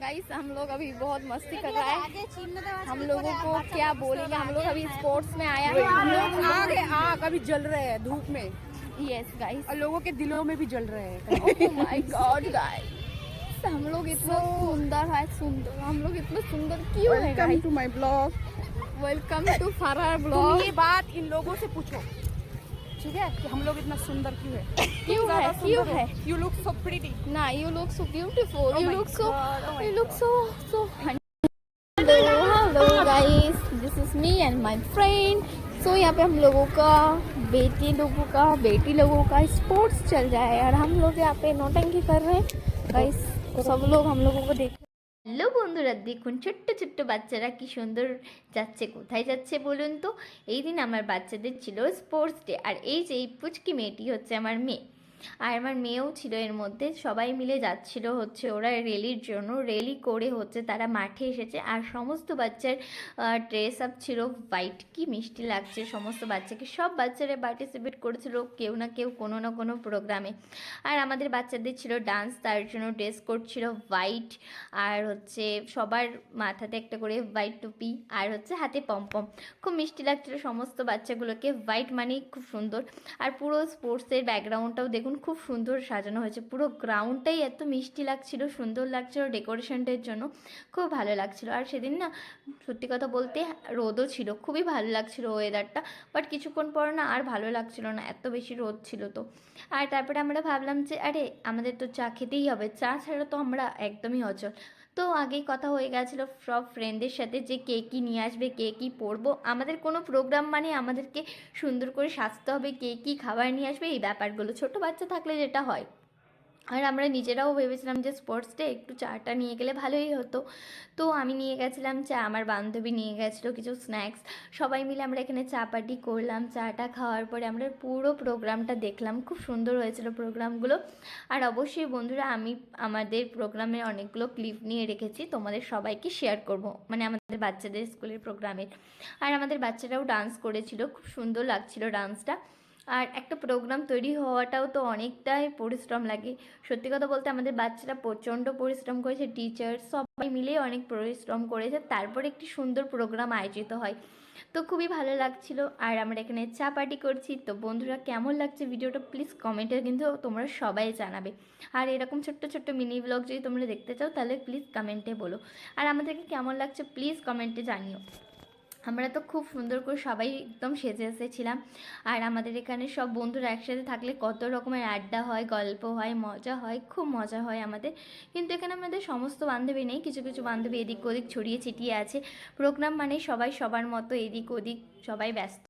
Guys हम लोग अभी बहुत मस्ती कर रहा है। हम लोगों को क्या बोलेंगे, हम लोग अभी स्पोर्ट्स में आया है। हम लोग आग अभी जल रहे हैं धूप में। यस गाइस, और लोगों के दिलों में भी जल रहे हैं। ओह माय गॉड गाइस, हम लोग इतना सुंदर है, सुंदर हम लोग इतना सुंदर क्यों है welcome guys? To my blog. Welcome to फरार तुम ब्लॉग। ये बात इन लोगों से पूछो, ठीक है, कि हम लोग इतना सुंदर क्यों है? क्यों है, क्यों है? You look so pretty. ना, you look so beautiful. Oh You my look so, God, oh my you look God. so hello guys, this is me and my friend. So यहाँ पे हम लोगों का बेटी लोगों का स्पोर्ट्स चल रहा है और हम लोग यहाँ पे नौटंकी कर रहे हैं गाइस। सब लोग हम लोगों को देख। হ্যালো বন্ধুরা, দেখুন ছোট্ট ছোট্ট বাচ্চারা কি সুন্দর যাচ্ছে। কোথায় যাচ্ছে বলুন তো? এই দিন আমার বাচ্চাদের ছিল স্পোর্টস ডে, আর এই যে এই পুচকি মেয়েটি হচ্ছে আমার মেয়ে, আর আমার মেয়েও ছিল এর মধ্যে। সবাই মিলে যাচ্ছিল হচ্ছে ওরা র্যালির জন্য, র্যালি করে হচ্ছে তারা মাঠে এসেছে। আর সমস্ত বাচ্চার ড্রেস আপ ছিল হোয়াইট, কি মিষ্টি লাগছে সমস্ত বাচ্চাকে। সব বাচ্চারা পার্টিসিপেট করেছিল কেউ না কেউ কোনো না কোনো প্রোগ্রামে। আর আমাদের বাচ্চাদের ছিল ডান্স, তার জন্য ড্রেস কোড ছিল হোয়াইট, আর হচ্ছে সবার মাথাতে একটা করে হোয়াইট টুপি, আর হচ্ছে হাতে পমপম। খুব মিষ্টি লাগছিল সমস্ত বাচ্চাগুলোকে। হোয়াইট মানেই খুব সুন্দর। আর পুরো স্পোর্টসের ব্যাকগ্রাউন্ডটাও দেখুন খুব সুন্দর সাজানো হয়েছে। পুরো গ্রাউন্ডটাই এত মিষ্টি লাগছিল, সুন্দর লাগছিল ডেকোরেশনটার জন্য, খুব ভালো লাগছিল। আর সেদিন না সত্যি কথা বলতে রোদও ছিল, খুবই ভালো লাগছিল ওয়েদারটা। বাট কিছুক্ষণ পর না আর ভালো লাগছিল না, এত বেশি রোদ ছিল তো। আর তারপরে আমরা ভাবলাম যে আরে আমাদের তো চা খেতেই হবে, চা ছাড়া তো আমরা একদমই অচল। তো আগেই কথা হয়ে গেছিলো সব ফ্রেন্ডদের সাথে যে কে কী নিয়ে আসবে, কে কী পরবো। আমাদের কোনো প্রোগ্রাম মানে আমাদেরকে সুন্দর করে সাজতে হবে, কে কী খাবার নিয়ে আসবে, এই ব্যাপারগুলো ছোটো বাচ্চা থাকলে যেটা হয়। আর আমরা নিজেরাও ভেবেছিলাম যে স্পোর্টস ডে একটু চাটা নিয়ে গেলে ভালোই হতো। তো আমি নিয়ে গেছিলাম চা, আমার বান্ধবী নিয়ে গেছিলো কিছু স্ন্যাক্স। সবাই মিলে আমরা এখানে চা পার্টি করলাম। চাটা খাওয়ার পরে আমরা পুরো প্রোগ্রামটা দেখলাম, খুব সুন্দর হয়েছিল প্রোগ্রামগুলো। আর অবশ্যই বন্ধুরা আমি আমাদের প্রোগ্রামের অনেকগুলো ক্লিপ নিয়ে রেখেছি, তোমাদের সবাইকে শেয়ার করব, মানে আমাদের বাচ্চাদের স্কুলের প্রোগ্রামের। আর আমাদের বাচ্চারাও ডান্স করেছিল, খুব সুন্দর লাগছিল ডান্সটা। আর একটা প্রোগ্রাম তৈরি হওয়াটাও তো অনেকটাই পরিশ্রম লাগে। সত্যি কথা বলতে আমাদের বাচ্চারা প্রচণ্ড পরিশ্রম করেছে, টিচার সবাই মিলে অনেক পরিশ্রম করেছে, তারপর একটি সুন্দর প্রোগ্রাম আয়োজিত হয়। তো খুবই ভালো লাগছিল। আর আমরা এখানে চা পার্টি করছি। তো বন্ধুরা কেমন লাগছে ভিডিওটা প্লিজ কমেন্টে কিন্তু তোমরা সবাই জানাবে। আর এরকম ছোট্ট ছোট্ট মিনি ব্লগ যদি তোমরা দেখতে চাও তাহলে প্লিজ কমেন্টে বলো। আর আমাদেরকে কেমন লাগছে প্লিজ কমেন্টে জানিও। আমরা তো খুব সুন্দর করে সবাই একদম সেজে এসেছিলাম। আর আমাদের এখানে সব বন্ধুরা একসাথে থাকলে কত রকমের আড্ডা হয়, গল্প হয়, মজা হয়, খুব মজা হয় আমাদের। কিন্তু এখানে আমাদের সমস্ত বান্ধবী নেই, কিছু কিছু বান্ধবী এদিক ওদিক ছড়িয়ে ছিটিয়ে আছে। প্রোগ্রাম মানে সবাই সবার মতো এদিক ওদিক সবাই ব্যস্ত।